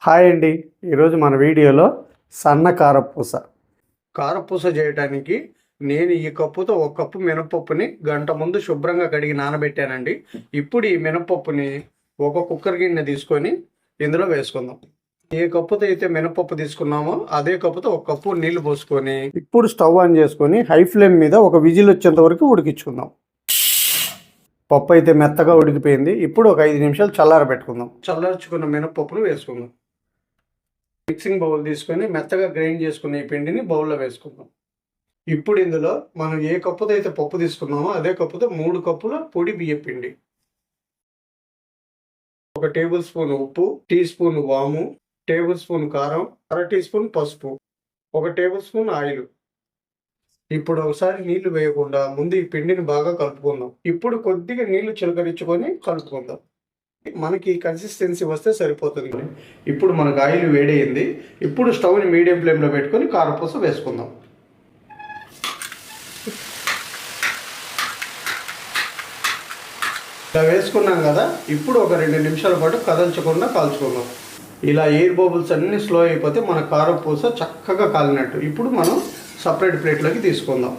Hi అండి. ఈరోజు మన వీడియోలో సన్న కారపూస చేయడానికి నేను ఈ కప్పుతో ఒక కప్పు మినపప్పుని గంట ముందు శుభ్రంగా కడిగి నానబెట్టానండి. ఇప్పుడు ఈ మినపప్పుని ఒక కుక్కర్ గిన్నె తీసుకొని ఇందులో వేసుకుందాం. ఏ కప్పుతో అయితే మినపప్పు తీసుకున్నామో అదే కప్పుతో ఒక కప్పు నీళ్లు పోసుకొని ఇప్పుడు స్టవ్ ఆన్ చేసుకొని హై ఫ్లేమ్ మీద ఒక విజిల్ వచ్చేంత వరకు ఉడికించుకుందాం. పప్పు అయితే మెత్తగా ఉడికిపోయింది. ఇప్పుడు ఒక 5 నిమిషాలు చల్లారబెట్టుకుందాం. చల్లార్చుకున్న మినపప్పును వేసుకుందాం. మిక్సింగ్ బౌల్ తీసుకొని మెత్తగా గ్రైండ్ చేసుకున్న ఈ పిండిని బౌల్లో వేసుకుందాం. ఇప్పుడు ఇందులో మనం ఏ కప్పుతో అయితే పప్పు తీసుకున్నామో అదే కప్పుతో 3 కప్పుల పొడి బియ్య పిండి, 1 టేబుల్ స్పూన్ ఉప్పు, టీ స్పూన్ వాము, టేబుల్ స్పూన్ కారం, 1/2 టీ స్పూన్ పసుపు, 1 టేబుల్ స్పూన్ ఆయిల్. ఇప్పుడు ఒకసారి నీళ్లు వేయకుండా ముందు ఈ పిండిని బాగా కలుపుకుందాం. ఇప్పుడు కొద్దిగా నీళ్లు చిలకరించుకొని కలుపుకుందాం. మనకి కన్సిస్టెన్సీ వస్తే సరిపోతుంది. ఇప్పుడు మనకు ఆయిల్ వేడైంది. ఇప్పుడు స్టవ్ని మీడియం ఫ్లేమ్లో పెట్టుకొని కారపూస వేసుకుందాం. ఇలా వేసుకున్నాం కదా, ఇప్పుడు ఒక 2 నిమిషాల పాటు కదల్చకుండా కాల్చుకుందాం. ఇలా ఎయిర్ బబుల్స్ అన్నీ స్లో అయిపోతే మన కారపూస చక్కగా కాలినట్టు. ఇప్పుడు మనం సపరేట్ ప్లేట్లోకి తీసుకుందాం.